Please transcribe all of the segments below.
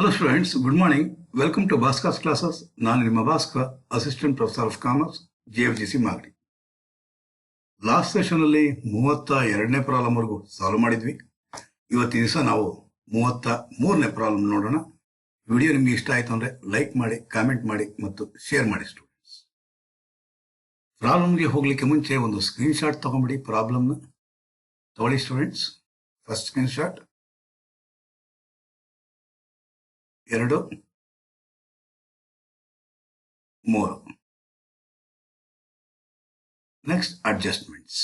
Hello students, good morning. Welcome to Bhaskar classes. ನಾನು ನಿಮ್ಮ Bhaskar, assistant professor of commerce, JFGC Magadi. Last session ಅಲ್ಲಿ 32ನೇ problem ವರೆಗೂ solve ಮಾಡಿದ್ವಿ. ಇವತ್ತಿನ ದಿವಸ ನಾವು 33ನೇ ಪ್ರಾಬ್ಲಮ್ ನೋಡೋಣ. ವಿಡಿಯೋ ನಿಮ್ಗೆ ಇಷ್ಟ ಆಯ್ತು ಅಂದ್ರೆ ಲೈಕ್ ಮಾಡಿ, ಕಾಮೆಂಟ್ ಮಾಡಿ ಮತ್ತು ಶೇರ್ ಮಾಡಿ ಸ್ಟೂಡೆಂಟ್ಸ್. ಪ್ರಾಬ್ಲಮ್ಗೆ ಹೋಗ್ಲಿಕ್ಕೆ ಮುಂಚೆ ಒಂದು ಸ್ಕ್ರೀನ್ ಶಾಟ್ ತಗೊಂಡ್ಬಿಡಿ. ಪ್ರಾಬ್ಲಮ್ನ ತಗೊಳ್ಳಿ students. First screen shot 2 3. Next, adjustments.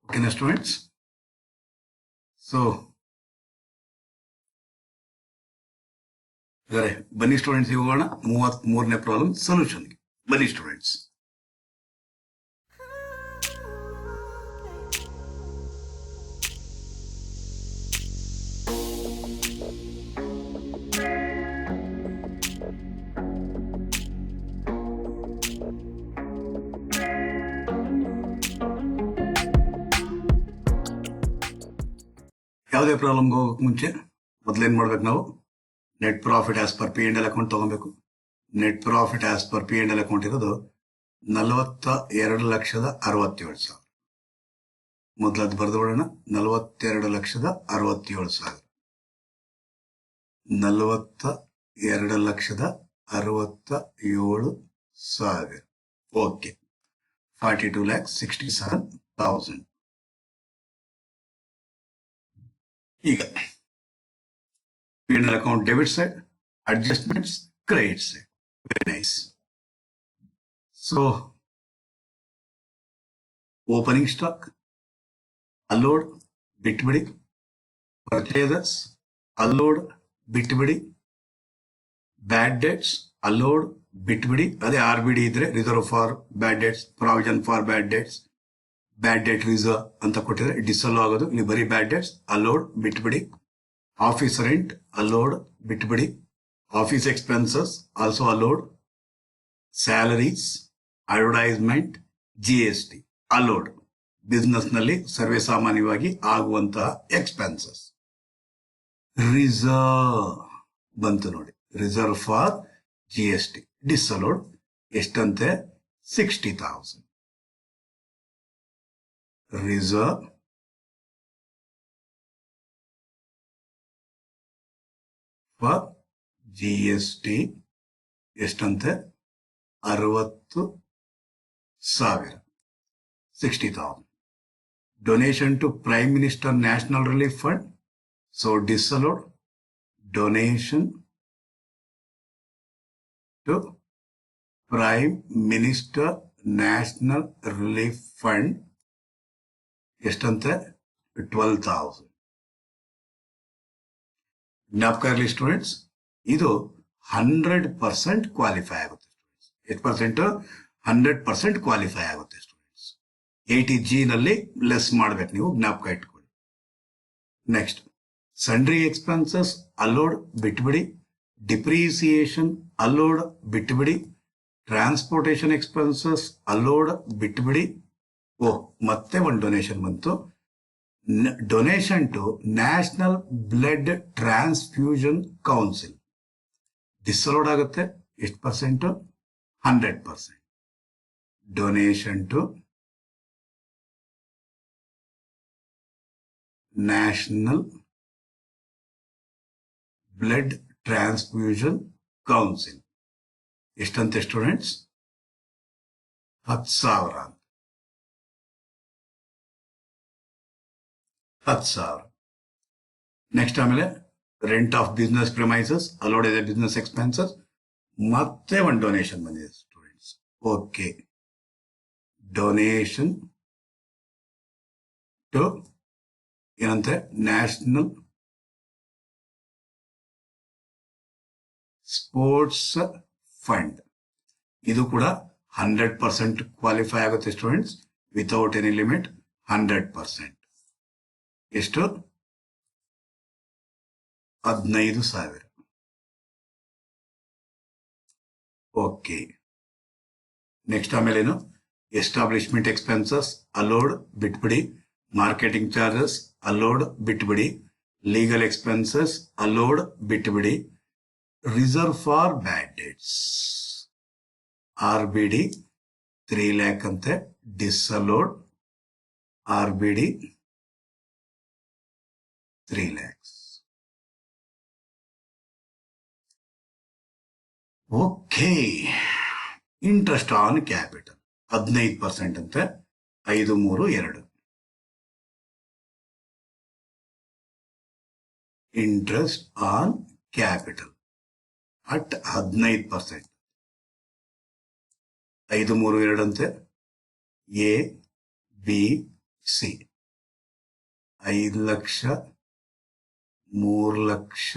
Okay, now students. So, ಬನ್ನಿ ಸ್ಟೂಡೆಂಟ್ಸ್, ಹೋಗೋಣ 33ನೇ ಪ್ರಾಬ್ಲಮ್ ಸೊಲ್ಯೂಷನ್ಗೆ. ಬನ್ನಿ ಸ್ಟೂಡೆಂಟ್ಸ್. ಯಾವುದೇ ಪ್ರಾಬ್ಲಮ್ಗೆ ಹೋಗೋಕೆ ಮುಂಚೆ ಮೊದಲೇನು ಮಾಡ್ಬೇಕು, ನಾವು net profit as per P&L account ತಗೊಬೇಕು. Net profit as per P&L account ಇರೋದು 42,67,000. ಮೊದಲದ್ದು ಬರೆದು ಬಿಡೋಣ. 42,67,000. 42,67,000. ಓಕೆ. 42,67,000. ಈಗ P&L account debit side, adjustments credit side. Very nice. So opening stock allowed ಬಿಟ್ಬಿಡಿ. ಪರ್ಚೇಸಸ್ ಅಲ್ಲೋಡ್ ಬಿಟ್ಬಿಡಿ. ಬ್ಯಾಡ್ ಡೆಟ್ಸ್ ಅಲ್ಲೋಡ್ ಬಿಟ್ಬಿಡಿ. ಅದೇ RBD ಇದ್ರೆ reserve for bad debts, provision for bad debts, bad debt reserve ಅಂತ ಕೊಟ್ಟಿದ್ರೆ dissolve ಆಗೋದು. ಇಲ್ಲಿ ಬರೀ ಬ್ಯಾಡ್ ಡೆಟ್ಸ್ ಅಲ್ಲೋಡ್ ಬಿಟ್ಬಿಡಿ. ಆಫೀಸ್ ರೆಂಟ್ ಅಲ್ಲೋಡ್ ಬಿಟ್ಬಿಡಿ. Office expenses also allowed. Salaries, advertisement, GST allowed. Business ನಲ್ಲಿ ಸರ್ವೇ ಸಾಮಾನ್ಯವಾಗಿ ಆಗುವಂತಹ ಎಕ್ಸ್ಪೆನ್ಸಸ್. ರಿಸರ್ವ್ ಬಂತು ನೋಡಿ, ರಿಸರ್ವ್ ಫಾರ್ GST ಡಿಸಲೋಡ್. ಎಷ್ಟಂತೆ? 60,000. ರಿಸರ್ವ್ ಫಾರ್ GST ಎಷ್ಟಂತೆ? 60,000. 60,000. Donation to prime minister national relief fund. So disallowed. Donation to prime minister national relief fund ಎಷ್ಟಂತೆ? 12,000. ಜ್ಞಾಪಕ ಇರಲಿ ಸ್ಟೂಡೆಂಟ್ಸ್, ಇದು 100% ಕ್ವಾಲಿಫೈ ಆಗುತ್ತೆ ಸ್ಟೂಡೆಂಟ್ಸ್. ಎಷ್ಟು ಪರ್ಸೆಂಟ್? 100% ಕ್ವಾಲಿಫೈ ಆಗುತ್ತೆ ಸ್ಟೂಡೆಂಟ್ಸ್. 80G ನಲ್ಲಿ ಲೆಸ್ ಮಾಡ್ಬೇಕು ನೀವು, ಜ್ಞಾಪಕ ಇಟ್ಕೊಳ್ಳಿ. ನೆಕ್ಸ್ಟ್, ಸಂಡ್ರಿ ಎಕ್ಸ್ಪೆನ್ಸಸ್ ಅಲ್ಲೋಡ್ ಬಿಟ್ಬಿಡಿ. ಡಿಪ್ರಿಸಿಯೇಷನ್ ಅಲ್ಲೋಡ್ ಬಿಟ್ಬಿಡಿ. ಟ್ರಾನ್ಸ್ಪೋರ್ಟೇಷನ್ ಎಕ್ಸ್ಪೆನ್ಸಸ್ ಅಲ್ಲೋಡ್ ಬಿಟ್ಬಿಡಿ. ಮತ್ತೆ ಒಂದು ಡೊನೇಷನ್ ಬಂತು. Donation to national blood transfusion council disallowed ಆಗುತ್ತೆ. ಎಷ್ಟು percent? 100%. Donation to national blood transfusion council ಎಷ್ಟಂತೆ ಸ್ಟೂಡೆಂಟ್ಸ್? 10,000. 10,000. ನೆಕ್ಸ್ಟ್ ಆಮೇಲೆ rent of business premises allowed ಇದೆ, ಬಿಸ್ನೆಸ್ ಎಕ್ಸ್ಪೆನ್ಸಸ್. ಮತ್ತೆ ಒಂದು ಡೊನೇಷನ್ ಬಂದಿದೆ ಸ್ಟೂಡೆಂಟ್ಸ್. ಓಕೆ. ಡೊನೇಷನ್ ಟು ಏನಂತೆ? National sports fund. ಇದು ಕೂಡ 100% ಕ್ವಾಲಿಫೈ ಆಗುತ್ತೆ ಸ್ಟೂಡೆಂಟ್ಸ್, ವಿತೌಟ್ ಎನಿ ಲಿಮಿಟ್. 100%. ಎಷ್ಟು? 15,000. ಓಕೆ. ನೆಕ್ಸ್ಟ್ ಆಮೇಲೆ ಏನು? ಎಸ್ಟಾಬ್ಲಿಷ್ಮೆಂಟ್ ಎಕ್ಸ್ಪೆನ್ಸಸ್ ಅಲೋಡ್ ಬಿಟ್ಬಿಡಿ. ಮಾರ್ಕೆಟಿಂಗ್ ಚಾರ್ಜಸ್ ಅಲೋಡ್ ಬಿಟ್ಬಿಡಿ. ಲೀಗಲ್ ಎಕ್ಸ್ಪೆನ್ಸಸ್ ಅಲೋಡ್ ಬಿಟ್ಬಿಡಿ. Reserve for bad dates RBD 3 lakh ಅಂತೆ disallowed RBD 3 lakhs. Okay. Interest on capital 15% ಅಂತೆ 532. Interest on capital at 15%. 532 ಅಂತೆ A B C 5 lakh 3 lakh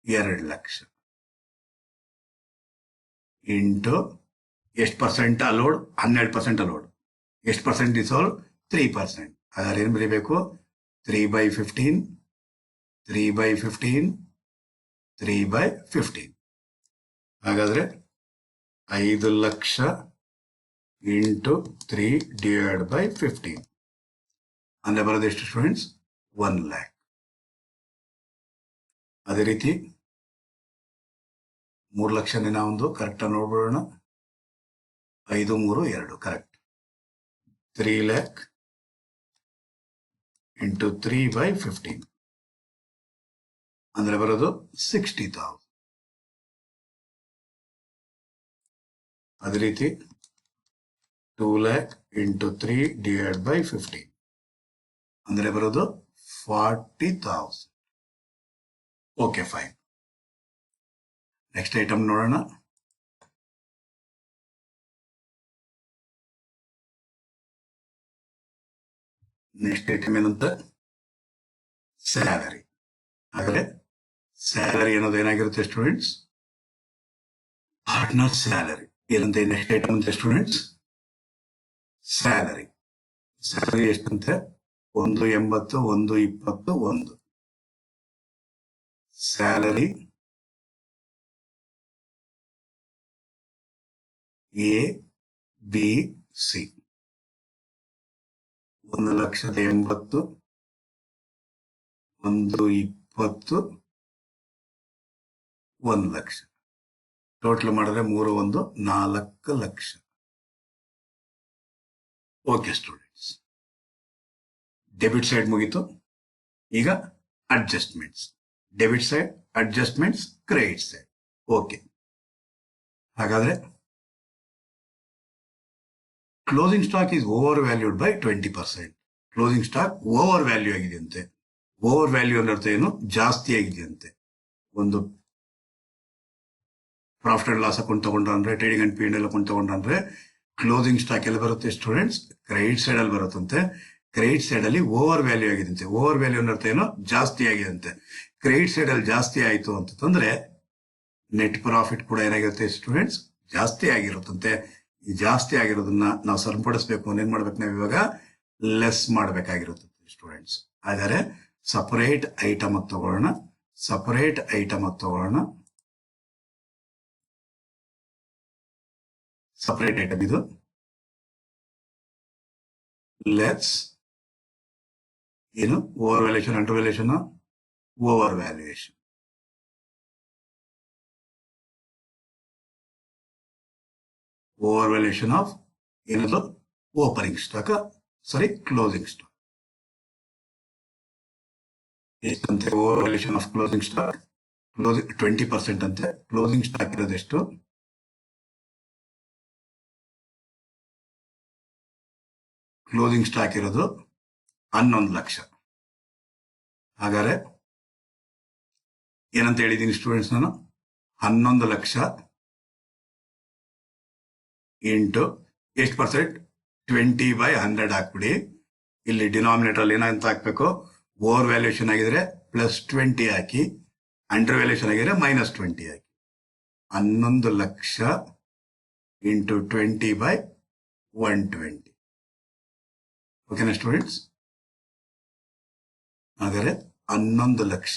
2 lakh into ಎಷ್ಟು percent allowed? 12% allowed. ಎಷ್ಟು percent dissolve? 3%. ಹಾಗಾದ್ರೆ ಏನು ಬರೀಬೇಕು? 3/15 3/15 3/15. ಹಾಗಾದ್ರೆ 5 ಲಕ್ಷ ಇಂಟು 3/15 ಅಂದ್ರೆ ಬರೋದು ಎಷ್ಟು ಸ್ಟೂಡೆಂಟ್ಸ್? 1 lakh. ಅದೇ ರೀತಿ 3 ಲಕ್ಷನೇ ನಾವೊಂದು ಕರೆಕ್ಟ್ ನೋಡ್ಬಿಡೋಣ. 532 ಕರೆಕ್ಟ್. 3 lakh ಇಂಟು 3/15 ಅಂದ್ರೆ ಬರೋದು 60,000. ಅದೇ ರೀತಿ 2 lakh ಇಂಟು 3/15 ಅಂದ್ರೆ ಬರೋದು 40,000. Okay fine. ನೆಕ್ಸ್ಟ್ ಐಟಮ್ ನೋಡೋಣ. ನೆಕ್ಸ್ಟ್ ಐಟಮ್ ಏನಂತ? ಸ್ಯಾಲರಿ. ಹಾಗಾದ್ರೆ ಸ್ಯಾಲರಿ ಅನ್ನೋದು ಏನಾಗಿರುತ್ತೆ ಸ್ಟೂಡೆಂಟ್ಸ್? Partner salary. ಏನಂತೆ ನೆಕ್ಸ್ಟ್ ಐಟಮ್ ಅಂತ ಸ್ಟೂಡೆಂಟ್ಸ್? ಸ್ಯಾಲರಿ. ಸ್ಯಾಲರಿ ಎಷ್ಟಂತೆ? 180 120 1. Salary A B C 1,80,000 120 1 lakh. Total ಮಾಡಿದ್ರೆ 3 1 4 lakh. Okay students, debit side ಮುಗೀತು. ಈಗ adjustments. Debit side adjustments, credit side. Okay. ಹಾಗಾದ್ರೆ closing stock is over valued by 20%. Closing stock over value ಆಗಿದೆಯಂತೆ. Over value ಅಂದ್ರೆ ಅರ್ಥ ಏನು? ಜಾಸ್ತಿ ಆಗಿದೆಯಂತೆ. ಒಂದು ಪ್ರಾಫಿಟ್ ಅಂಡ್ ಲಾಸ್ ಅಕೌಂಟ್ ತಗೊಂಡ್ರೆ, ಟ್ರೇಡಿಂಗ್ ಅಂಡ್ P&L ಅಕೌಂಟ್ ತಗೊಂಡ್ರೆ ಕ್ಲೋಸಿಂಗ್ ಸ್ಟಾಕ್ ಎಲ್ಲ ಬರುತ್ತೆ ಸ್ಟೂಡೆಂಟ್ಸ್? ಕ್ರೆಡಿಟ್ ಸೈಡ್ ಅಲ್ಲಿ ಬರುತ್ತಂತೆ. ಕ್ರೆಡಿಟ್ ಸೈಡ್ ಅಲ್ಲಿ ಓವರ್ ವ್ಯಾಲ್ಯೂ ಆಗಿದಂತೆ. ಓವರ್ ವ್ಯಾಲ್ಯೂ ಅಂದ್ರೆ ಅರ್ಥ ಏನು? ಜಾಸ್ತಿ ಆಗಿದಂತೆ. ಕ್ರೆಡಿಟ್ ಸೈಡ್ ಅಲ್ಲಿ ಜಾಸ್ತಿ ಆಯ್ತು ಅಂತಂದ್ರೆ ನೆಟ್ ಪ್ರಾಫಿಟ್ ಕೂಡ ಏನಾಗಿರುತ್ತೆ ಸ್ಟೂಡೆಂಟ್ಸ್? ಜಾಸ್ತಿ ಆಗಿರುತ್ತಂತೆ. ಈ ಜಾಸ್ತಿ ಆಗಿರೋದನ್ನ ನಾವು ಸರಿಪಡಿಸಬೇಕು. ಏನ್ ಮಾಡ್ಬೇಕು? ನಾವು ಇವಾಗ ಲೆಸ್ ಮಾಡಬೇಕಾಗಿರುತ್ತೆ ಸ್ಟೂಡೆಂಟ್ಸ್. ಹಾಗಾದ್ರೆ ಸಪರೇಟ್ ಐಟಮ್ ಆಗಿ ತಗೊಳ್ಳೋಣ. ಸಪರೇಟ್ ಐಟಮ್ ಆಗಿ ತಗೊಳ್ಳೋಣ. ಸಪರೇಟ್ ಐಟಮ್ ಇದು. ಲೆಟ್ಸ್ ಏನು? Over valuation, under valuation, over valuation. Over valuation of ಏನದು? Opening stock, sorry closing stock. ಎಷ್ಟಂತೆ over valuation of closing stock? Closing 20% ಅಂತೆ. ಕ್ಲೋಸಿಂಗ್ ಸ್ಟಾಕ್ ಇರೋದು ಎಷ್ಟು? ಕ್ಲೋಸಿಂಗ್ ಸ್ಟಾಕ್ ಇರೋದು 11 ಲಕ್ಷ. ಹಾಗಾದ್ರೆ ಏನಂತ ಹೇಳಿದ್ದೀನಿ ಸ್ಟೂಡೆಂಟ್ಸ್ ನಾನು? 11 ಲಕ್ಷ ಇಂಟು ಎಷ್ಟು ಪರ್ಸೆಂಟ್? 20/100 ಹಾಕ್ಬಿಡಿ. ಇಲ್ಲಿ ಡಿನಾಮಿನೇಟರ್ ಅಲ್ಲಿ ಏನಂತ ಹಾಕ್ಬೇಕು? ಓವರ್ ವ್ಯಾಲ್ಯೂಯೇಷನ್ ಆಗಿದ್ರೆ +20 ಹಾಕಿ, ಅಂಡರ್ ವ್ಯಾಲ್ಯೂಯೇಷನ್ ಆಗಿದ್ರೆ -20 ಹಾಕಿ. 11 ಲಕ್ಷ ಇಂಟು 20/120. ಓಕೆನಾ ಸ್ಟೂಡೆಂಟ್ಸ್? ಹಾಗಾದ್ರೆ 11 lakh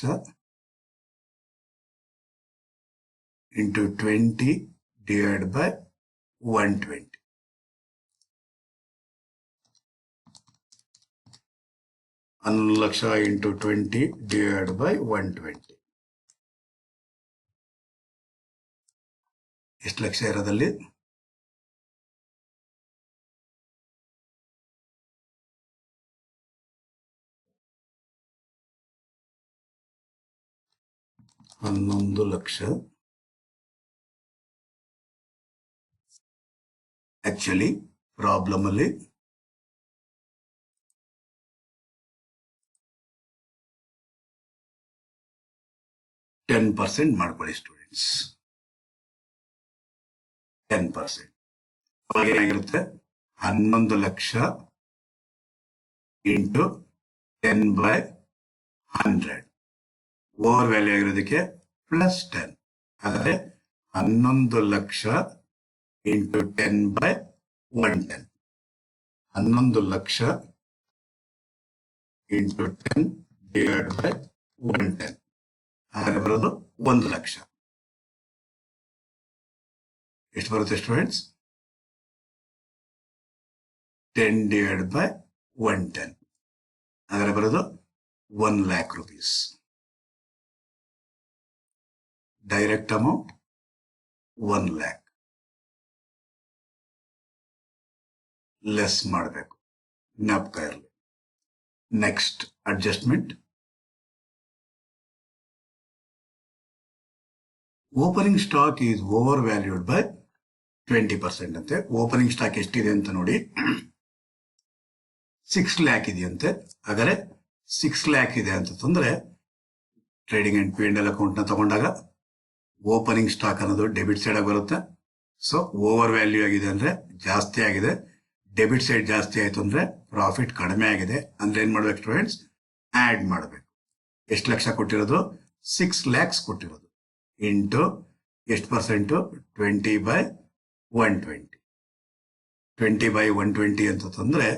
into 20/120. 11 lakh into 20 divide by 120. ಎಷ್ಟು ಲಕ್ಷ ಇರೋದಲ್ಲಿ? 11 ಲಕ್ಷ. ಆಕ್ಚುಲಿ ಪ್ರಾಬ್ಲಮ್ ಅಲ್ಲಿ %10 ಮಾಡ್ಕೊಳ್ಳಿ ಸ್ಟೂಡೆಂಟ್ಸ್. 10%. ಅವಾಗ ಏನಾಗಿರುತ್ತೆ? 11 ಲಕ್ಷ ಇಂಟು 10/100. ಓವರ್ ವ್ಯಾಲ್ಯೂ ಆಗಿರೋದಕ್ಕೆ +10. ಆದರೆ 11 lakh into 10/110. 11 lakh into 10 divide by 110. ಹಾಗಾದ್ರೆ ಬರೋದು 1 ಲಕ್ಷ. ಎಷ್ಟು ಬರುತ್ತೆ ಸ್ಟೂಡೆಂಟ್ಸ್? 10 divide by 110. ಹಾಗಾದ್ರೆ ಬರೋದು 1 lakh rupees. Direct amount 1 lakh. Less ಮಾಡಬೇಕು, ಜ್ಞಾಪಕ ಇರಲಿ. Next adjustment. Opening stock is over valued by 20% ಅಂತೆ. ಓಪನಿಂಗ್ ಸ್ಟಾಕ್ ಎಷ್ಟಿದೆ ಅಂತ ನೋಡಿ. 6 lakh ಇದೆಯಂತೆ. ಹಾಗಾದ್ರೆ 6 lakh ಇದೆ ಅಂತಂದ್ರೆ ಟ್ರೇಡಿಂಗ್ ಅಂಡ್ P&L ಅಕೌಂಟ್ ನ ತಗೊಂಡಾಗ ಓಪನಿಂಗ್ ಸ್ಟಾಕ್ ಅನ್ನೋದು ಡೆಬಿಟ್ ಸೈಡ್ ಆಗಿ ಬರುತ್ತೆ. ಸೊ ಓವರ್ ವ್ಯಾಲ್ಯೂ ಆಗಿದೆ ಅಂದ್ರೆ ಜಾಸ್ತಿ ಆಗಿದೆ. ಡೆಬಿಟ್ ಸೈಡ್ ಜಾಸ್ತಿ ಆಯ್ತು ಅಂದ್ರೆ ಪ್ರಾಫಿಟ್ ಕಡಿಮೆ ಆಗಿದೆ. ಅಂದ್ರೆ ಏನ್ ಮಾಡ್ಬೇಕು ಸ್ಟೂಡೆಂಟ್ಸ್? ಆಡ್ ಮಾಡಬೇಕು. ಎಷ್ಟು ಲಕ್ಷ ಕೊಟ್ಟಿರೋದು? 6 lakhs ಕೊಟ್ಟಿರೋದು. ಇಂಟು ಎಷ್ಟು ಪರ್ಸೆಂಟು? 20/120. 20/120 ಅಂತಂದ್ರೆ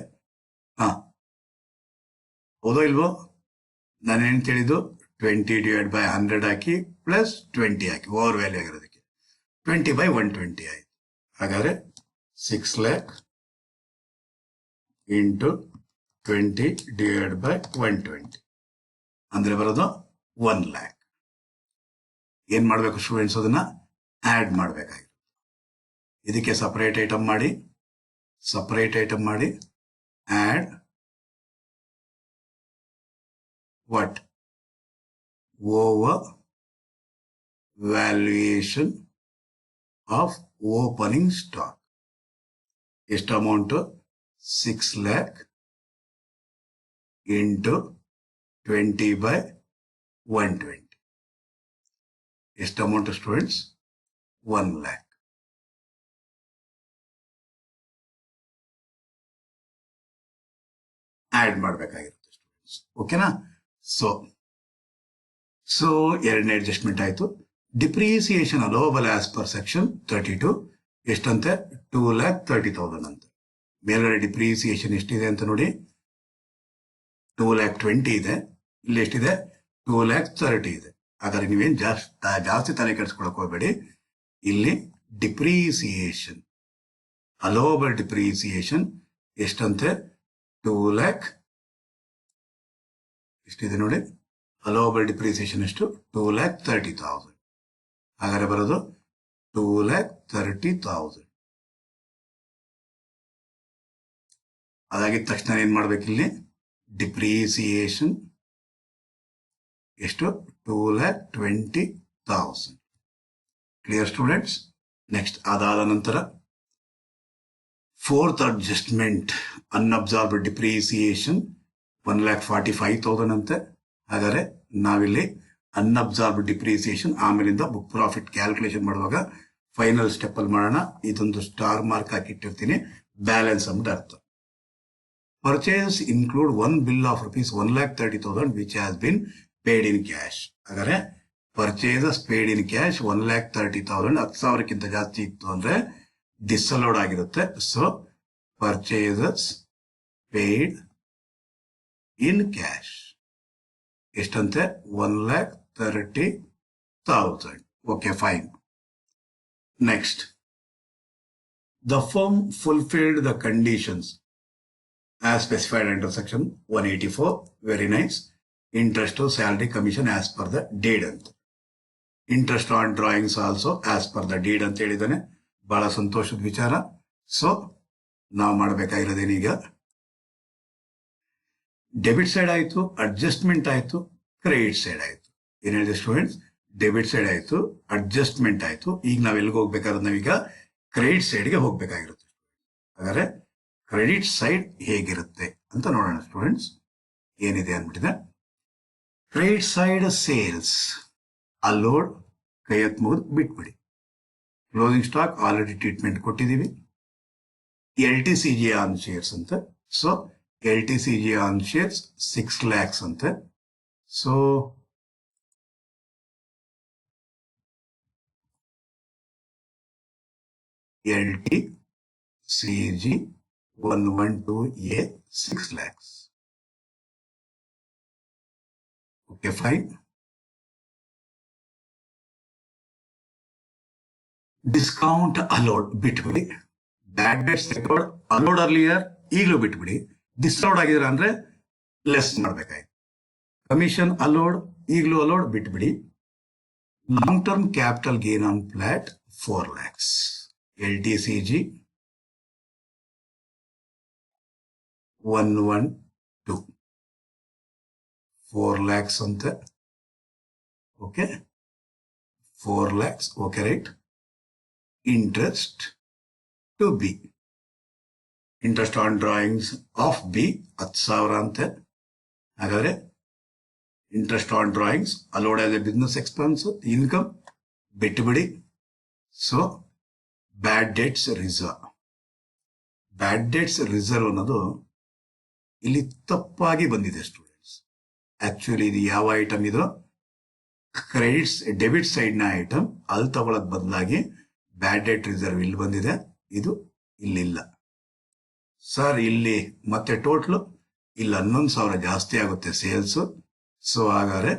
ಹೌದೋ ಇಲ್ವೋ? ನಾನೇನು ತಿಳಿದು 20 ಡಿವೈಡ್ ಬೈ 100 ಹಾಕಿ ಪ್ಲಸ್ 20 ಹಾಕಿ ಓವರ್ ವ್ಯಾಲ್ಯೂ ಆಗಿರೋದಕ್ಕೆ 20/120 ಆಯ್ತು. ಹಾಗಾದ್ರೆ 6 lakh ಇಂಟು 20 ಡಿವೈಡ್ ಬೈ 120 ಅಂದ್ರೆ ಬರೋದು 1 lakh. ಏನ್ ಮಾಡ್ಬೇಕು ಸ್ಟೂಡೆಂಟ್ಸ್? ಅದನ್ನ ಆಡ್ ಮಾಡ್ಬೇಕಾಗಿತ್ತು. ಇದಕ್ಕೆ ಸಪರೇಟ್ ಐಟಮ್ ಮಾಡಿ add what? Over valuation of opening stock. ಎಷ್ಟು ಅಮೌಂಟ್? 6 lakh into 20/120. ಎಷ್ಟು ಅಮೌಂಟ್ ಸ್ಟೂಡೆಂಟ್ಸ್? 1 lakh. ಆಡ್ ಮಾಡಬೇಕಾಗಿರುತ್ತೆ ಸ್ಟೂಡೆಂಟ್ಸ್. ಓಕೆನಾ? ಸೊ ಎರಡನೇ ಅಡ್ಜಸ್ಟ್ಮೆಂಟ್ ಆಯ್ತು. Depreciation allowable as per section 32 ಎಷ್ಟಂತೆ? 2,30,000 ಅಂತ. ಮೇಲ್ಗಡೆ ಡಿಪ್ರಿಸಿಯೇಷನ್ ಎಷ್ಟಿದೆ ಅಂತ ನೋಡಿ. 2,20,000 ಇದೆ. ಇಲ್ಲಿ ಎಷ್ಟಿದೆ? 2,30,000 ಇದೆ. ಹಾಗಾದ್ರೆ ನೀವೇನ್ ಜಾಸ್ತಿ ತಲೆ ಕೆಡಿಸ್ಕೊಳಕ್ ಹೋಗ್ಬೇಡಿ. ಇಲ್ಲಿ ಡಿಪ್ರಿಸಿಯೇಷನ್, ಅಲೋವಬಲ್ ಡಿಪ್ರಿಸಿಯೇಷನ್ ಎಷ್ಟಂತೆ? 2 lakh. ಎಷ್ಟಿದೆ ನೋಡಿ. ಅಲೋವಬಲ್ ಡಿಪ್ರಿಸಿಯೇಷನ್ ಎಷ್ಟು? 2,30,000. ಹಾಗಾದ್ರೆ ಬರೋದು 2,30,000. ಅದಾಗಿದ ತಕ್ಷಣ ಏನ್ ಮಾಡ್ಬೇಕಿಲ್ಲಿ? ಡಿಪ್ರಿಸಿಯೇಷನ್ ಎಷ್ಟು? 2,20,000. Clear students? ನೆಕ್ಸ್ಟ್ ಅದಾದ ನಂತರ ಫೋರ್ತ್ ಅಡ್ಜಸ್ಟ್ಮೆಂಟ್, ಅನ್ಅಬ್ಸಾರ್ಬ್ಡ್ ಡಿಪ್ರಿಸಿಯೇಷನ್ 1,45,000 ಅಂತೆ. ಹಾಗಾದ್ರೆ ನಾವಿಲ್ಲಿ ಅನ್ಅಬ್ಸಾರ್ಬ್ಡ್ ಡಿಪ್ರಿಸಿಯೇಷನ್ ಆಮೇಲಿಂದ ಬುಕ್ ಪ್ರಾಫಿಟ್ ಕ್ಯಾಲ್ಕುಲೇಷನ್ ಮಾಡುವಾಗ ಫೈನಲ್ ಸ್ಟೆಪ್ ಅಲ್ಲಿ ಮಾಡೋಣ. ಇದೊಂದು ಸ್ಟಾರ್ ಮಾರ್ಕ್ ಹಾಕಿಟ್ಟಿರ್ತೀನಿ, ಬ್ಯಾಲೆನ್ಸ್ ಅಂತ ಅರ್ಥ. Purchase include 1 bill of rupees 1,30,000 which has been paid in cash. ಹಾಗಾದ್ರೆ ಪರ್ಚೇಸಸ್ ಪೇಡ್ ಇನ್ ಕ್ಯಾಶ್ 1,30,000 10,000ಕ್ಕಿಂತ ಜಾಸ್ತಿ ಇತ್ತು ಅಂದ್ರೆ ಡಿಸಲೋಡ್ ಆಗಿರುತ್ತೆ. So purchases paid in cash ಎಷ್ಟಂತೆ? 1,30,000. Okay, fine. Next, the firm fulfilled the conditions as specified under section 184. Very nice. Interest or salary commission as per the deed ಅಂತ. Interest on drawings also as per the deed ಅಂತ ಹೇಳಿದಾನೆ. ಬಹಳ ಸಂತೋಷದ ವಿಚಾರ. So ನಾವು ಮಾಡಬೇಕಾಗಿರೋದೇನೀಗ debit side ಆಯ್ತು, adjustment ಆಯ್ತು, credit side ಆಯ್ತು. ಏನ್ ಹೇಳಿದೆ ಸ್ಟೂಡೆಂಟ್ಸ್? ಡೆಬಿಟ್ ಸೈಡ್ ಆಯ್ತು, ಅಡ್ಜಸ್ಟ್ಮೆಂಟ್ ಆಯ್ತು. ಈಗ ನಾವ್ ಎಲ್ಲಿಗೆ ಹೋಗ್ಬೇಕಾದ್ರೆ ನಾವೀಗ ಕ್ರೆಡಿಟ್ ಸೈಡ್ಗೆ ಹೋಗ್ಬೇಕಾಗಿರುತ್ತೆ. ಹಾಗಾದ್ರೆ ಕ್ರೆಡಿಟ್ ಸೈಡ್ ಹೇಗಿರುತ್ತೆ ಅಂತ ನೋಡೋಣ ಸ್ಟೂಡೆಂಟ್ಸ್. ಏನಿದೆ ಅಂದ್ಬಿಟ್ಟಿದೆ. ಕ್ರೆಡಿಟ್ ಸೈಡ್ ಸೇಲ್ಸ್ ಅಲ್ಲೋಡ್, ಕೈ ಎತ್ ಮುಗಿದು ಬಿಟ್ಬಿಡಿ. ಕ್ಲೋಸಿಂಗ್ ಸ್ಟಾಕ್ ಆಲ್ರೆಡಿ ಟ್ರೀಟ್ಮೆಂಟ್ ಕೊಟ್ಟಿದ್ದೀವಿ. LTCG ಆನ್ ಶೇರ್ಸ್ ಅಂತ. So LTCG on shares 6 lakhs ಅಂತ. So LTCG 112A 6 lakhs. Okay, fine. Discount allowed ಬಿಟ್ಬಿಡಿ. Bad debts record allowed earlier ಈಗಲೂ ಬಿಟ್ಬಿಡಿ. ಡಿಸ್ಅಲೋಡ್ ಆಗಿದ್ರೆ ಅಂದ್ರೆ ಲೆಸ್ ಮಾಡ್ಬೇಕಾಯ್ತು. ಕಮಿಷನ್ ಅಲೋಡ್ ಈಗಲೂ ಅಲೋಡ್ ಬಿಟ್ಬಿಡಿ. Long term capital gain on flat 4 lakhs. LTCG 112 4 lakhs ಅಂತ. Okay, 4 lakhs. Okay, right. Interest to B, interest on drawings of B 10,000 ಅಂತೆ. ಹಾಗಾದ್ರೆ interest on drawings allowed as a business expense, income ಬಿಟ್ಟುಬಿಡಿ. So bad debts reserve, bad debts reserve ಅನ್ನೋದು ಇಲ್ಲಿ ತಪ್ಪಾಗಿ ಬಂದಿದೆ students. Actually ಇದು ಯಾವ ಐಟಮ್ ಇದು? ಕ್ರೆಡಿಟ್ಸ್ ಡೆಬಿಟ್ ಸೈಡ್ ನ ಐಟಮ್. ಅಲ್ಲಿ ತಗೊಳ್ಳೋದ್ ಬದಲಾಗಿ ಬ್ಯಾಡ್ ಡೆಟ್ ರಿಸರ್ವ್ ಇಲ್ಲಿ ಬಂದಿದೆ, ಇದು ಇಲ್ಲಿಲ್ಲ. ಸರ್ ಇಲ್ಲಿ ಮತ್ತೆ ಟೋಟಲ್ ಇಲ್ಲಿ 11,000 ಜಾಸ್ತಿ ಆಗುತ್ತೆ ಸೇಲ್ಸ್. ಸೊ ಹಾಗಾದ್ರೆ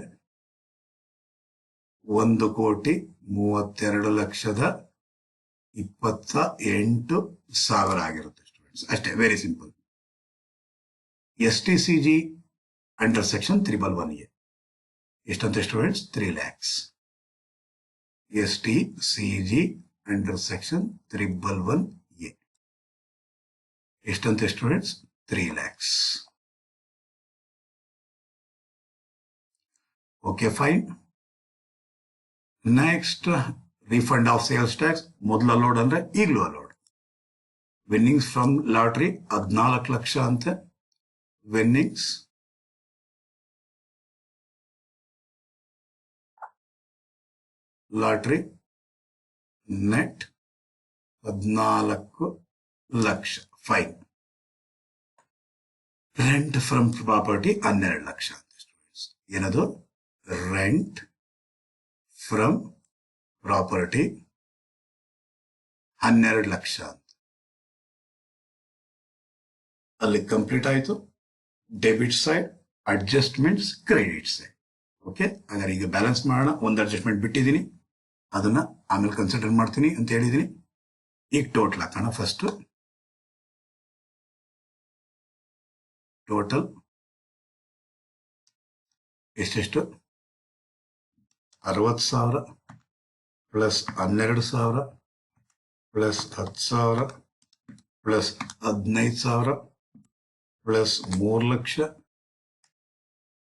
1,32,28,000 ಆಗಿರುತ್ತೆ ಸ್ಟೂಡೆಂಟ್ಸ್. ಅಷ್ಟೇ, very simple. STCG under section 311A ಎಷ್ಟಂತೆ students? 3 lakhs. STCG under section 311A ಎಷ್ಟಂತೆ students? 3 lakhs. Okay, fine. Next refund of sales tax. ಮೊದಲು ಅಲೋಡ್ ಅಂದ್ರೆ ಈಗಲೂ allowed. Winnings from lottery 14 lakh ಅಂತೆ. Winnings lottery net 14 lakh. Fine. Rent from property 12 lakh ಅಂತ students. ಏನದು? Rent from property 12 lakh ಅಂತ. ಅಲ್ಲಿ complete ಆಯ್ತು. Debit side, adjustments, credit side. Okay, ಹಾಗಾದ್ರೆ ಈಗ ಬ್ಯಾಲೆನ್ಸ್ ಮಾಡೋಣ. ಒಂದು ಅಡ್ಜಸ್ಟ್ಮೆಂಟ್ ಬಿಟ್ಟಿದ್ದೀನಿ, ಅದನ್ನ ಆಮೇಲೆ ಕನ್ಸಿಡರ್ ಮಾಡ್ತೀನಿ ಅಂತ ಹೇಳಿದೀನಿ. ಈಗ ಟೋಟಲ್ ಹಾಕೋಣ. ಫಸ್ಟ್ ಟೋಟಲ್ ಎಷ್ಟೆಷ್ಟು? 60,000 plus 12,000 plus 10,000 plus 15,000 plus 3 lakh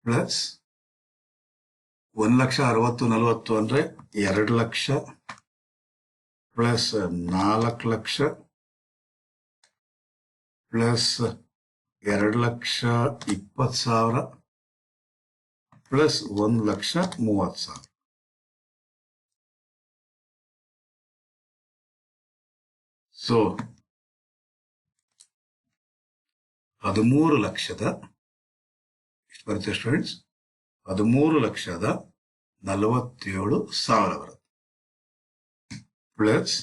plus 1,60,40 ಅಂದ್ರೆ 2 lakh plus 4 lakh plus 2,20,000 plus 1,30,000. So 13 ಲಕ್ಷದ ಎಷ್ಟು ಬರುತ್ತೆ ಸ್ಟೂಡೆಂಟ್ಸ್? 13,47,000 ಬರುತ್ತೆ. ಪ್ಲಸ್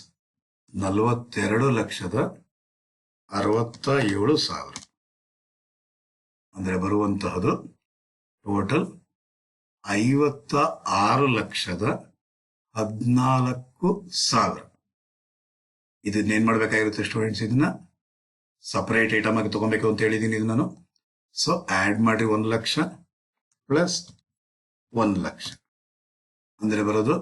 42,67,000 ಅಂದ್ರೆ ಬರುವಂತಹದ್ದು ಟೋಟಲ್ 56,14,000. ಇದನ್ನೇನ್ ಮಾಡ್ಬೇಕಾಗಿರುತ್ತೆ ಸ್ಟೂಡೆಂಟ್ಸ್? ಇದನ್ನ ಸಪರೇಟ್ ಐಟಮ್ ಆಗಿ ತಗೊಬೇಕು ಅಂತ ಹೇಳಿದೀನಿ ಇದು ನಾನು. ಸೊ ಆಡ್ ಮಾಡ್ರಿ 1 ಲಕ್ಷ ಪ್ಲಸ್ 1 ಲಕ್ಷ ಅಂದ್ರೆ ಬರೋದು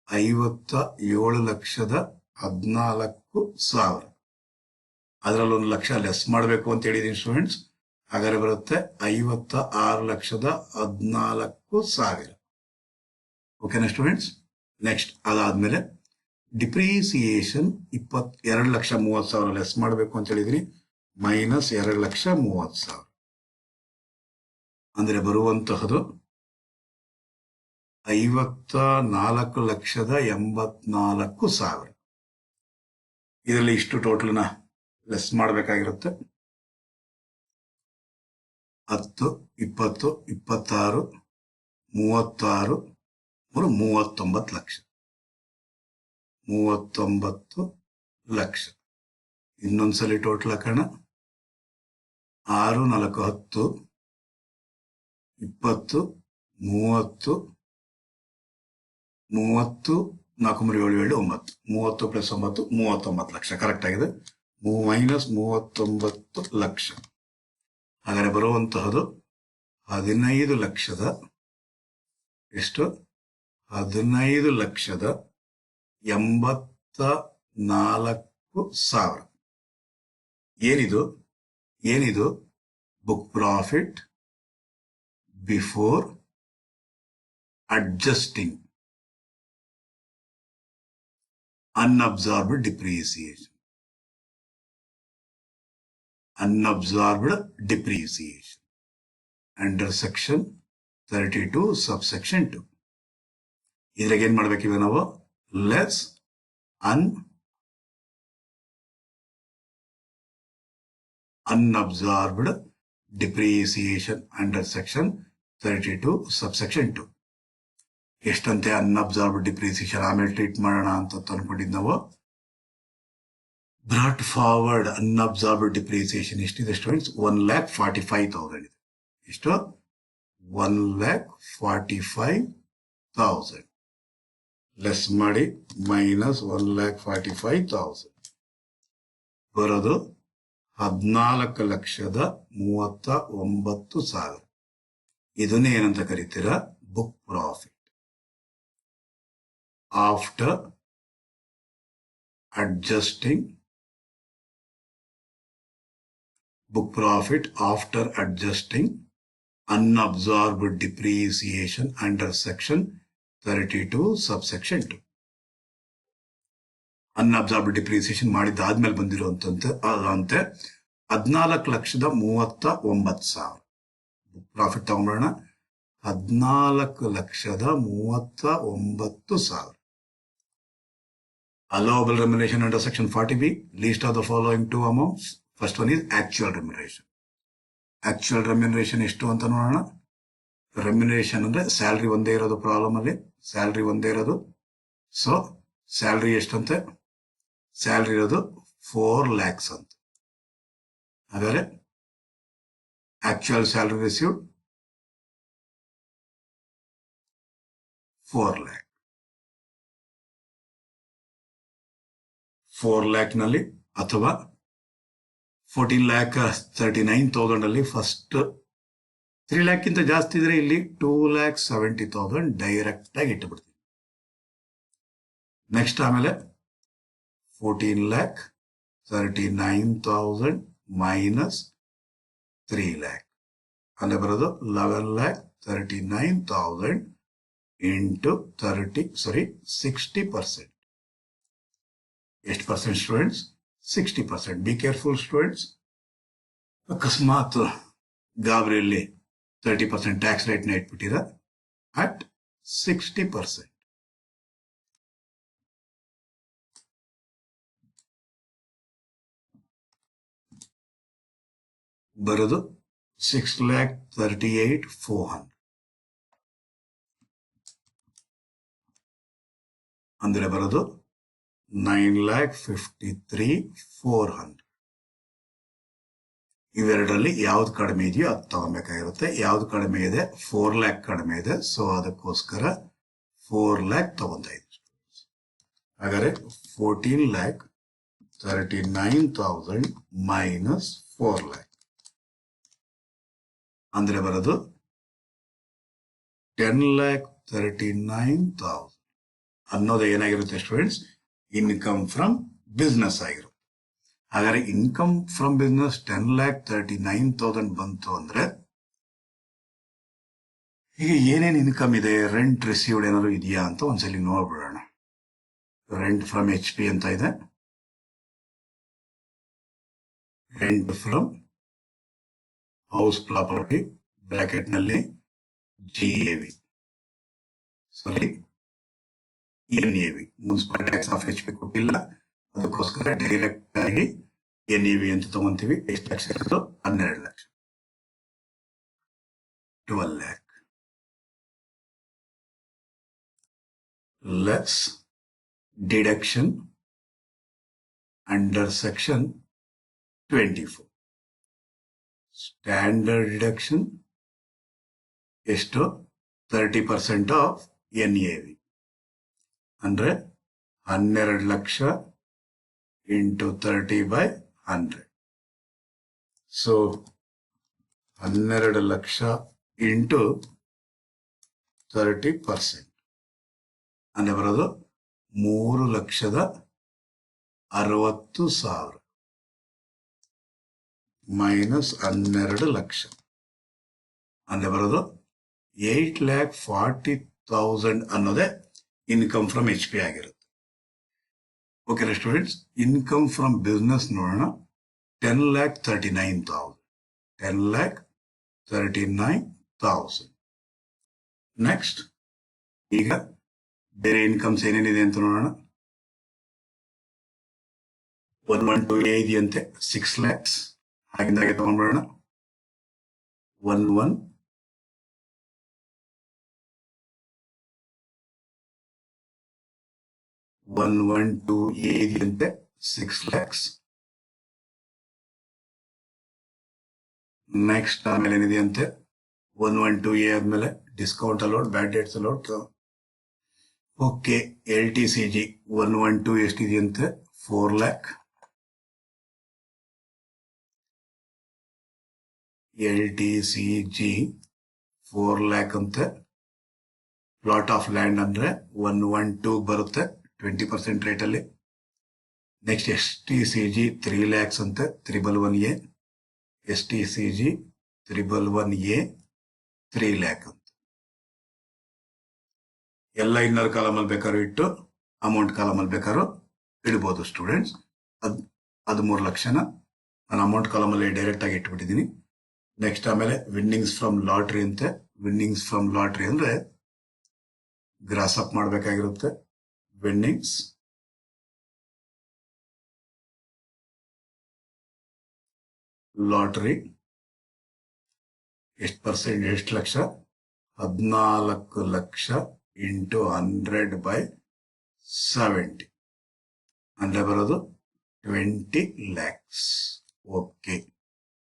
57,14,000. ಅದರಲ್ಲಿ 1 ಲಕ್ಷ ಲೆಸ್ ಮಾಡಬೇಕು ಅಂತ ಹೇಳಿದೀನಿ ಸ್ಟೂಡೆಂಟ್ಸ್. ಹಾಗಾದ್ರೆ ಬರುತ್ತೆ 56,14,000. ಓಕೆನಾ ಸ್ಟೂಡೆಂಟ್ಸ್. ನೆಕ್ಸ್ಟ್ ಅದಾದ್ಮೇಲೆ ಡಿಪ್ರಿಸಿಯೇಷನ್ 2,30,30,000 ಲೆಸ್ ಮಾಡಬೇಕು ಅಂತ ಹೇಳಿದ್ರಿ, ಮೈನಸ್ 2,30,30,000 ಅಂದ್ರೆ ಬರುವಂತಹದು 54,84,000. ಇದರಲ್ಲಿ ಇಷ್ಟು ಟೋಟಲ್ನ ಲೆಸ್ ಮಾಡಬೇಕಾಗಿರುತ್ತೆ. 10, 20, 26, 36, 39 ಲಕ್ಷ. 39 ಲಕ್ಷ. ಇನ್ನೊಂದ್ಸಲಿ ಟೋಟಲ್ ಹಾಕೋಣ. 6, 4, 10, 20, 30, 30, 4, 3, 7, 7, 9. 30 ಪ್ಲಸ್ 9, 39 ಲಕ್ಷ. ಕರೆಕ್ಟ್ ಆಗಿದೆ. ಮೈನಸ್ 39 ಲಕ್ಷ. ಹಾಗಾದ್ರೆ ಬರುವಂತಹದು 15 ಲಕ್ಷದ ಎಷ್ಟು? 15,84,000. ಏನಿದು book profit before adjusting unabsorbed depreciation. Unabsorbed depreciation under section 32 subsection 2. ಇದ್ರಾಗ ಏನ್ ಮಾಡ್ಬೇಕಿವೆ ನಾವು? Less unabsorbed depreciation under section 32 subsection 2. ಎಷ್ಟಂತೆ ಅನ್ಅಬ್ಸಾರ್ಬ್ಡ್ ಡಿಪ್ರಿಸಿಯೇಷನ್ ಆಮೇಲೆ ಟ್ರೀಟ್ ಮಾಡೋಣ ಅಂತ ಅನ್ಕೊಂಡಿದ್ ನಾವು. ಬ್ರಾಟ್ ಫಾರ್ವರ್ಡ್ ಅನ್ಅಬ್ಸಾರ್ಬ್ಡ್ ಡಿಪ್ರಿಸಿಯೇಷನ್ ಎಷ್ಟಿದೆ ಸ್ಟೂಡೆಂಟ್ಸ್? 1,45,000 ಇದೆ. ಎಷ್ಟು? 1,45,000 ಲೆಸ್ ಮಾಡಿ ಮೈನಸ್ 1,45,000 ಬರೋದು 14,39,000. ಇದನ್ನೇ ಏನಂತ ಕರಿತೀರಾ? Book profit after adjusting unabsorbed depreciation under section 32 subsection 2. unabsorbed depreciation ಮಾಡಿದಾದ್ಮೇಲೆ ಬಂದಿರುವಂತೆ 14,39,000 ಬುಕ್ ಪ್ರಾಫಿಟ್ ತಗೊಂಡ್ಬಿಡೋಣ. 14,39,000. Allowable remuneration under section 40B, list of the following two amounts. First one is actual remuneration. Actual remuneration ಎಷ್ಟು ಅಂತ ನೋಡೋಣ. Remuneration ಅಂದ್ರೆ salary ಒಂದೇ ಇರೋದು. Problem ಅಲ್ಲಿ ಸ್ಯಾಲ್ರಿ ಒಂದೇ ಇರೋದು. So salary ಎಷ್ಟಂತೆ? ಸ್ಯಾಲ್ರಿ ಇರೋದು 4 lakhs ಅಂತ. ಹಾಗಾದ್ರೆ actual salary received 4 lakh. 4 lakh ನಲ್ಲಿ ಅಥವಾ 14,39,000 ಅಲ್ಲಿ ಫಸ್ಟ್ 3 lakh ಗಿಂತ ಜಾಸ್ತಿ ಇದ್ರೆ ಇಲ್ಲಿ 2,70,000 ಡೈರೆಕ್ಟ್ ಆಗಿ ಇಟ್ಟುಬಿಡ್ತೀವಿ. ನೆಕ್ಸ್ಟ್ ಆಮೇಲೆ 14,39,000 ಮೈನಸ್ 3 lakh ಅಂದ್ರೆ ಬರೋದು 11,39,000 into 60%. ಎಷ್ಟು percent students? 60%. Be careful students. ಅಕಸ್ಮಾತ್ ಗಾಬರಿಯಲ್ಲಿ 30% ಟ್ಯಾಕ್ಸ್ ರೇಟ್ನ ಇಟ್ಬಿಟ್ಟಿರ ಅಟ್ 60%. ಬರೋದು 6,38,400 ಅಂದ್ರೆ ಬರೋದು 9,53,400. ಇವೆರಡರಲ್ಲಿ ಯಾವ್ದು ಕಡಿಮೆ ಇದೆಯೋ ಅದು ತಗೊಬೇಕಾಗಿರುತ್ತೆ. ಯಾವ್ದು ಕಡಿಮೆ ಇದೆ? 4 lakh ಕಡಿಮೆ ಇದೆ. ಸೊ ಅದಕ್ಕೋಸ್ಕರ 4 lakh ತಗೊಂತ ಇದ್ದೀವಿ. ಹಾಗಾದ್ರೆ 14,39,000 39,000 minus 4 lakh. ಅಂದ್ರೆ ಬರೋದು 10,39,000 ಅನ್ನೋದು ಏನಾಗಿರುತ್ತೆ ಸ್ಟೂಡೆಂಟ್ಸ್, ಇನ್ಕಮ್ ಫ್ರಮ್ ಬಿಸ್ನೆಸ್ ಆಗಿರುತ್ತೆ. ಹಾಗಾದ್ರೆ ಇನ್ಕಮ್ ಫ್ರಮ್ ಬಿಸ್ನೆಸ್ 10,39,000 ಬಂತು ಅಂದ್ರೆ ಈಗ ಏನೇನು ಇನ್ಕಮ್ ಇದೆ, ರೆಂಟ್ ರಿಸೀವ್ಡ್ ಏನಾದ್ರು ಇದೆಯಾ ಅಂತ ಒಂದ್ಸಲಿ ನೋಡ್ಬಿಡೋಣ. ರೆಂಟ್ ಫ್ರಮ್ HP ಅಂತ ಇದೆ, rent from house property bracket ನಲ್ಲಿ GAV, sorry NAV, municipal tax of HP ಕೊಟ್ಟಿಲ್ಲ, ಅದಕ್ಕೋಸ್ಕರ ಡೈರೆಕ್ಟ್ ಆಗಿ NAV ಅಂತ ತಗೊಂತೀವಿ. ಎಷ್ಟು ಲಕ್ಷ ಇರೋದು? 12 lakh, 12 lakh less deduction under section 24. Standard deduction ಎಷ್ಟು? 30% of NAV ಅಂದ್ರೆ 12 lakh into 30/100. So 12 lakh into 30% ಅಂದ್ರೆ ಬರೋದು 3,60,000 ಮೈನಸ್ 12 ಲಕ್ಷ ಅಂದ್ರೆ ಬರೋದು 8,40,000 ಅನ್ನೋದೇ ಇನ್ಕಮ್ ಫ್ರಮ್ HP ಆಗಿರುತ್ತೆ. Okay students, income from business ನೋಡೋಣ. 10,39,000, 10,39,000. ನೆಕ್ಸ್ಟ್ ಈಗ ಬೇರೆ ಇನ್ಕಮ್ಸ್ ಏನೇನಿದೆ ಅಂತ ನೋಡೋಣ. 112A ಇದೆಯಂತೆ, 6 lakhs, ಆಗಿಂದಾಗೆ ತಗೊಂಡ್ಬಿಡೋಣ. 112A ಇದೆಯಂತೆ, 6 lakhs. ನೆಕ್ಸ್ಟ್ ಆಮೇಲೆ ಏನಿದೆಯಂತೆ, 112A ಆದ್ಮೇಲೆ ಡಿಸ್ಕೌಂಟ್ ಅಲೌಡ್, ಬ್ಯಾಡ್ dates allowed. Okay, LTCG 112 ಎಷ್ಟಿದೆಯಂತೆ? 4 lakh. LTCG 4 lakh ಅಂತೆ. ಪ್ಲಾಟ್ ಆಫ್ ಲ್ಯಾಂಡ್ ಅಂದ್ರೆ 112 ಬರುತ್ತೆ 20% ರೇಟ್ ಅಲ್ಲಿ. ನೆಕ್ಸ್ಟ್ STCG 3 lakhs ಅಂತೆ, 311A. STCG 311A 3 lakh ಅಂತ. ಎಲ್ಲ ಇನ್ನರ್ ಕಾಲಮ್ ಅಲ್ಲಿ ಬೇಕಾದ್ರೂ ಇಟ್ಟು ಅಮೌಂಟ್ ಕಾಲಮ್ ಅಲ್ಲಿ ಬೇಕಾದ್ರೂ ಇಡ್ಬೋದು ಸ್ಟೂಡೆಂಟ್ಸ್. ಅದು 3 ಲಕ್ಷನ ನಾನು ಅಮೌಂಟ್ ಕಾಲಮ್ ಅಲ್ಲಿ ಡೈರೆಕ್ಟ್ ಆಗಿ ಇಟ್ಬಿಟ್ಟಿದ್ದೀನಿ. ನೆಕ್ಸ್ಟ್ ಆಮೇಲೆ ವಿನ್ನಿಂಗ್ಸ್ ಫ್ರಮ್ ಲಾಟ್ರಿ ಅಂತೆ. ವಿನ್ನಿಂಗ್ಸ್ ಫ್ರಮ್ ಲಾಟ್ರಿ ಅಂದ್ರೆ ಗ್ರಾಸ್ ಅಪ್ ಮಾಡಬೇಕಾಗಿರುತ್ತೆ. ವಿನ್ನಿಂಗ್ಸ್ ಲಾಟ್ರಿ ಎಷ್ಟು ಲಕ್ಷ? 14 ಲಕ್ಷ ಇಂಟು 100/70 ಅಂದ್ರೆ ಬರೋದು 20 lakhs. ಓಕೆ,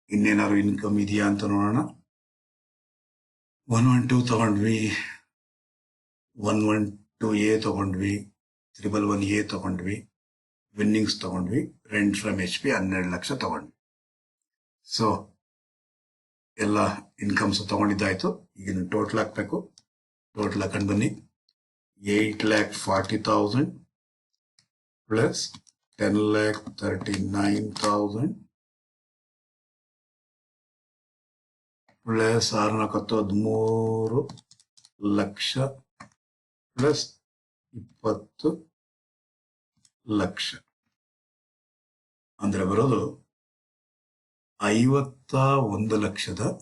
ಇನ್ನೇನಾದ್ರು ಇನ್ಕಮ್ ಇದೆಯಾ ಅಂತ ನೋಡೋಣ. 112 ತಗೊಂಡ್ವಿ, 112A ತಗೊಂಡ್ವಿ, 311A ತಗೊಂಡ್ವಿ, ವಿನ್ನಿಂಗ್ಸ್ ತಗೊಂಡ್ವಿ, ರೆಂಟ್ ಫ್ರಮ್ HP 12 ಲಕ್ಷ ತಗೊಂಡ್ವಿ. ಸೊ ಎಲ್ಲ ಇನ್ಕಮ್ಸ್ ತಗೊಂಡಿದ್ದಾಯ್ತು. ಈಗ ಟೋಟಲ್ ಹಾಕ್ಬೇಕು. ಟೋಟಲ್ ಹಾಕೊಂಡು ಬನ್ನಿ. 8,40,000 plus 10,39,000 plus 13 lakh plus 20 lakh ಅಂದ್ರೆ ಬರೋದು 51,79,000.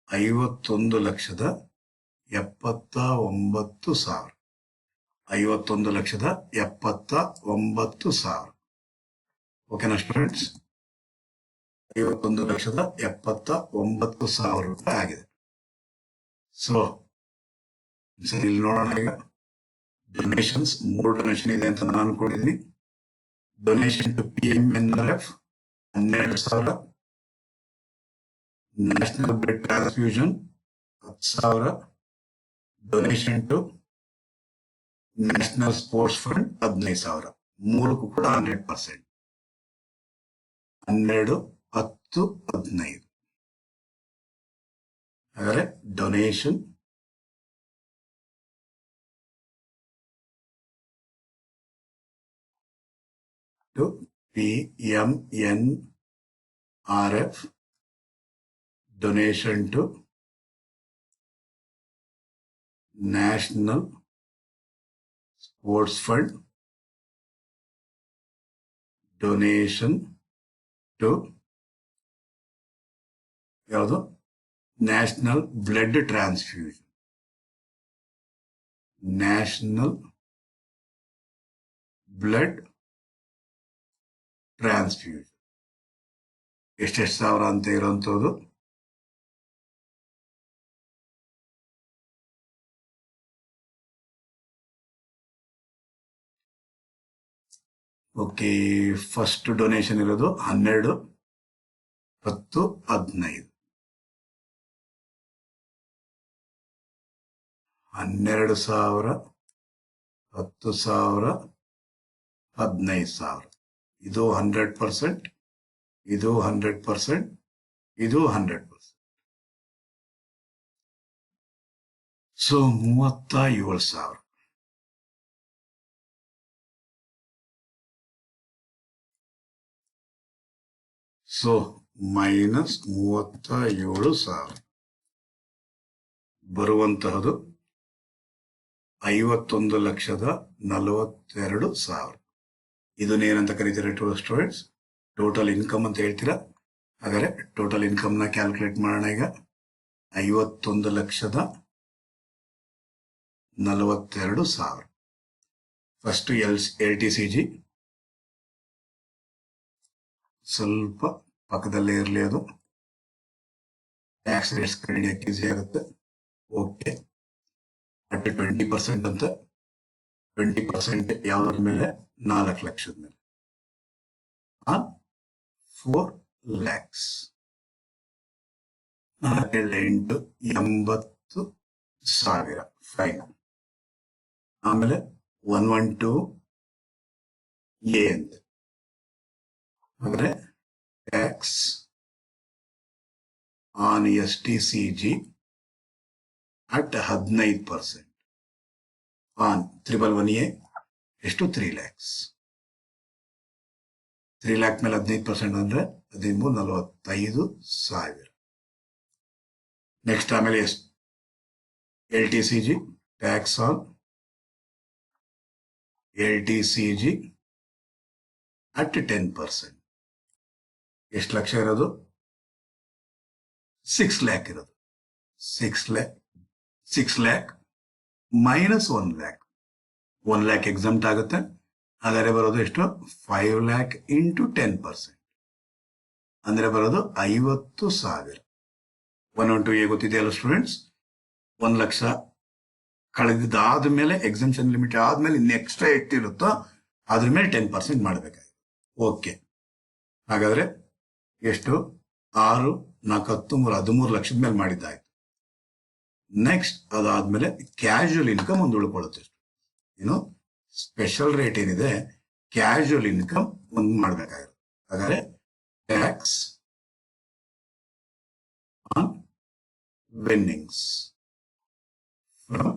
51,79,000. ಓಕೆನಾ ಸ್ಟೂಡೆಂಟ್ಸ್? 51,79,000 ರೂಪಾಯಿ ಆಗಿದೆ. ಸೊ ಸರಿ, ಇಲ್ಲಿ ನೋಡೋಣ. ಈಗ ಡೊನೇಷನ್ಸ್ 3 ಡೊನೇಷನ್ ಇದೆ ಅಂತ ನಾನು ಅನ್ಕೊಂಡಿದ್ದೀನಿ. Donation to PMNRF 12,000, national blood transfusion 10,000, donation to national sports fund 15,000. ಮೂರಕ್ಕೂ ಕೂಡ 100%. 12, 10, 15. ಹಾಗಾದ್ರೆ donation to PMNRF, donation to National Sports Fund, donation to ಯಾವುದು national blood transfusion, national blood transfusion ಎಷ್ಟೆಷ್ಟು ಸಾವಿರ ಅಂತ ಇರೋಂಥದ್ದು. ಓಕೆ, ಫಸ್ಟ್ ಡೊನೇಷನ್ ಇರೋದು 12, 10, 15. 12,000, 10,000, 15,000. ಇದು 100%, ಇದು 100%, ಇದು 100%. ಸೊ 37,000. ಸೊ ಮೈನಸ್ 37,000 ಬರುವಂತಹದು 51,42,000. ಇದನ್ನೇನಂತ ಕರೀತೀರಾ ಸ್ಟೂಡೆಂಟ್ಸ್? ಟೋಟಲ್ ಇನ್ಕಮ್ ಅಂತ ಹೇಳ್ತೀರಾ. ಹಾಗಾದ್ರೆ ಟೋಟಲ್ ಇನ್ಕಮ್ ನ ಕ್ಯಾಲ್ಕುಲೇಟ್ ಮಾಡೋಣ. ಈಗ 51,42,000. ಫಸ್ಟ್ LTCG ಸ್ವಲ್ಪ ಪಕ್ಕದಲ್ಲೇ ಇರಲಿ, ಅದು ಟ್ಯಾಕ್ಸ್ ರೇಟ್ಸ್ ಕಡಿಮೆ ಈಸಿ ಆಗುತ್ತೆ. ಓಕೆ, ಅಟ್ 20% ಅಂತ 20% ಯಾವ್ದ್ರ ಮೇಲೆ? 4 ಲಕ್ಷದ ಮೇಲೆ, 4 lakhs. 4 80,000 ಫೈನ್. ಆಮೇಲೆ 112A ಅಂತ ಅಂದ್ರೆ tax on STCG at 15%. On 311A ಎಷ್ಟು? 3 lakhs. 3 lakh ಮೇಲೆ 15% ಅಂದ್ರೆ 13,45,000. ನೆಕ್ಸ್ಟ್ ಆಮೇಲೆ LTCG tax on LTCG at 10%. ಎಷ್ಟು ಲಕ್ಷ ಇರೋದು? 6 lakh ಇರೋದು. 6 lakh minus 1 lakh. 1 lakh exempt ಆಗುತ್ತೆ. ಹಾಗಾದ್ರೆ ಬರೋದು ಎಷ್ಟು? 5 lakh ಇಂಟು 10% ಅಂದ್ರೆ ಬರೋದು 50,000. 112A ಗೊತ್ತಿದೆಯಲ್ಲ students? 1 ಲಕ್ಷ ಕಳೆದಿದ್ದಾದ ಮೇಲೆ, ಎಕ್ಸಮ್ಷನ್ ಲಿಮಿಟ್ ಆದ್ಮೇಲೆ ಇನ್ನು ಎಕ್ಸ್ಟ್ರಾ ಎಷ್ಟಿರುತ್ತೋ ಅದ್ರ ಮೇಲೆ 10% ಮಾಡಬೇಕಾಗಿದೆ. ಓಕೆ, ಹಾಗಾದ್ರೆ ಎಷ್ಟು? 6, 4, 13 ಲಕ್ಷದ ಮೇಲೆ ಮಾಡಿದ್ದಾಯ್ತು. ನೆಕ್ಸ್ಟ್ ಅದಾದ್ಮೇಲೆ ಕ್ಯಾಶುವಲ್ ಇನ್ಕಮ್ ಒಂದು ಉಳ್ಕೊಳ್ಳುತ್ತೆ. ಏನು ಸ್ಪೆಷಲ್ ರೇಟ್ ಏನಿದೆ, ಕ್ಯಾಶುವಲ್ ಇನ್ಕಮ್ ಒಂದು ಮಾಡಬೇಕಾಗಿರುತ್ತೆ. ಹಾಗಾದ್ರೆ tax on winnings from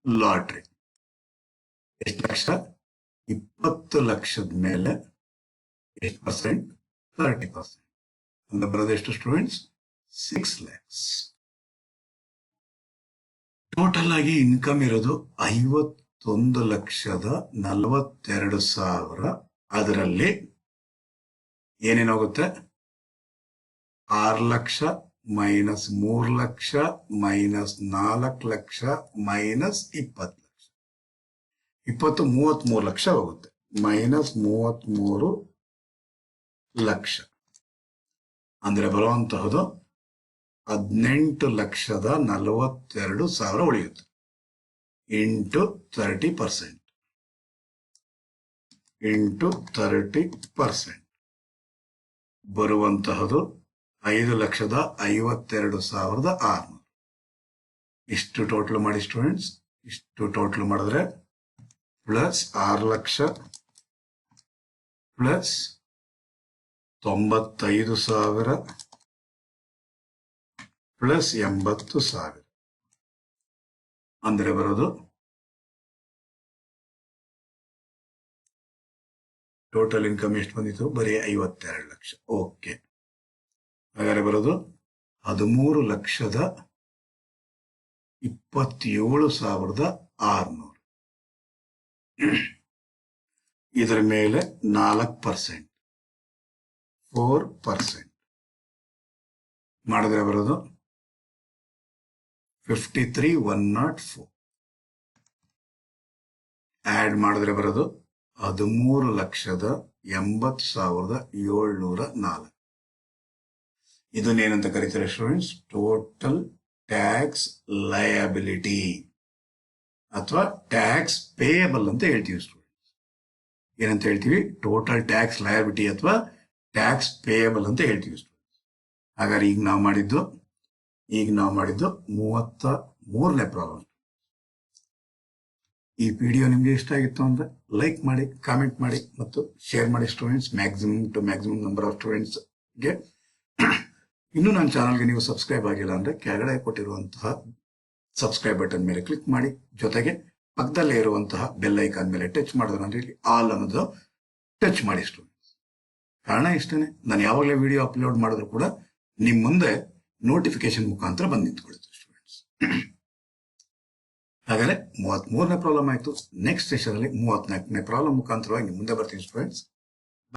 lottery ಎಷ್ಟು ಲಕ್ಷ? 20 ಲಕ್ಷದ ಮೇಲೆ ಎಷ್ಟು ಪರ್ಸೆಂಟ್? 30%. ಅಂದ್ರೆ ಬರೋದು ಎಷ್ಟು ಸ್ಟೂಡೆಂಟ್ಸ್? 6 lakhs. ಟೋಟಲ್ ಆಗಿ ಇನ್ಕಮ್ ಇರೋದು 51,42,000. ಅದರಲ್ಲಿ ಏನೇನಾಗುತ್ತೆ? 6 lakh minus 3 lakh minus 4 lakh minus 20 lakh. 33 lakh ಹೋಗುತ್ತೆ. ಮೈನಸ್ 33 ಲಕ್ಷ ಅಂದ್ರೆ ಬರುವಂತಹದ್ದು 18,42,000 ಉಳಿಯುತ್ತೆ. ಇಂಟು 30%. ಇಂಟು 30% ಬರುವಂತಹದ್ದು 5,52,600. ಇಷ್ಟು ಟೋಟಲ್ ಮಾಡಿ ಸ್ಟೂಡೆಂಟ್ಸ್. ಇಷ್ಟು ಟೋಟಲ್ ಮಾಡಿದ್ರೆ ಪ್ಲಸ್ 6,00,000 ಪ್ಲಸ್ 95,000 ಪ್ಲಸ್ 80,000 ಅಂದ್ರೆ ಬರೋದು ಟೋಟಲ್ ಇನ್ಕಮ್ ಎಷ್ಟು ಬಂದಿತ್ತು? ಬರೀ 52,00,000. ಓಕೆ, ಹಾಗಾದ್ರೆ ಬರೋದು 13,27,600. ಇದರ ಮೇಲೆ 4%, 4% ಮಾಡಿದ್ರೆ ಬರೋದು 53,104. ಆಡ್ ಮಾಡಿದ್ರೆ ಬರೋದು 13,80,704. ಇದನ್ನೇನಂತ ಕರೀತಾರೆ ಸ್ಟೂಡೆಂಟ್ಸ್? ಟೋಟಲ್ ಟ್ಯಾಕ್ಸ್ ಲಯಬಿಲಿಟಿ ಅಥವಾ ಟ್ಯಾಕ್ಸ್ ಪೇಯಬಲ್ ಅಂತ ಹೇಳ್ತೀವಿ ಸ್ಟೂಡೆಂಟ್ಸ್. ಏನಂತ ಹೇಳ್ತೀವಿ? ಟೋಟಲ್ ಟ್ಯಾಕ್ಸ್ ಲಯಬಿಲಿಟಿ ಅಥವಾ ಟ್ಯಾಕ್ಸ್ ಪೇಯಬಲ್ ಅಂತ ಹೇಳ್ತೀವಿ ಸ್ಟೂಡೆಂಟ್ಸ್. ಹಾಗಾದ್ರೆ ಈಗ ನಾವು ಮಾಡಿದ್ದು 33ನೇ ಪ್ರಾಬ್ಲಮ್. ಈ ವಿಡಿಯೋ ನಿಮ್ಗೆ ಇಷ್ಟ ಆಗಿತ್ತು ಅಂದ್ರೆ ಲೈಕ್ ಮಾಡಿ, ಕಾಮೆಂಟ್ ಮಾಡಿ ಮತ್ತು ಶೇರ್ ಮಾಡಿ ಸ್ಟೂಡೆಂಟ್ಸ್, ಮ್ಯಾಕ್ಸಿಮಮ್ ನಂಬರ್ ಆಫ್ ಸ್ಟೂಡೆಂಟ್ಸ್ಗೆ. ಇನ್ನು ನನ್ನ ಚಾನಲ್ಗೆ ನೀವು ಸಬ್ಸ್ಕ್ರೈಬ್ ಆಗಿಲ್ಲ ಅಂದ್ರೆ ಕೆಳಗಡೆ ಕೊಟ್ಟಿರುವಂತಹ ಸಬ್ಸ್ಕ್ರೈಬ್ ಬಟನ್ ಮೇಲೆ ಕ್ಲಿಕ್ ಮಾಡಿ, ಜೊತೆಗೆ ಪಕ್ಕದಲ್ಲೇ ಇರುವಂತಹ ಬೆಲ್ ಐಕಾನ್ ಮೇಲೆ ಟಚ್ ಮಾಡಿದ್ರೆ ಅಂದ್ರೆ ಇಲ್ಲಿ ಆಲ್ ಅನ್ನೋದು ಟಚ್ ಮಾಡಿ ಸ್ಟೂಡೆಂಟ್ಸ್. ಕಾರಣ ಇಷ್ಟೇನೆ, ನಾನು ಯಾವಾಗಲೇ ವಿಡಿಯೋ ಅಪ್ಲೋಡ್ ಮಾಡಿದ್ರು ಕೂಡ ನಿಮ್ ಮುಂದೆ ನೋಟಿಫಿಕೇಶನ್ ಮುಖಾಂತರ ಬಂದು ನಿಂತ್ಕೊಳುತ್ತೆ ಸ್ಟೂಡೆಂಟ್ಸ್. ಹಾಗಾದ್ರೆ 33ನೇ ಪ್ರಾಬ್ಲಮ್ ಆಯ್ತು. ನೆಕ್ಸ್ಟ್ ಸೆಷನ್ ಅಲ್ಲಿ 34ನೇ ಪ್ರಾಬ್ಲಮ್ ಮುಖಾಂತರವಾಗಿ ಮುಂದೆ ಬರ್ತೀನಿ ಸ್ಟೂಡೆಂಟ್ಸ್.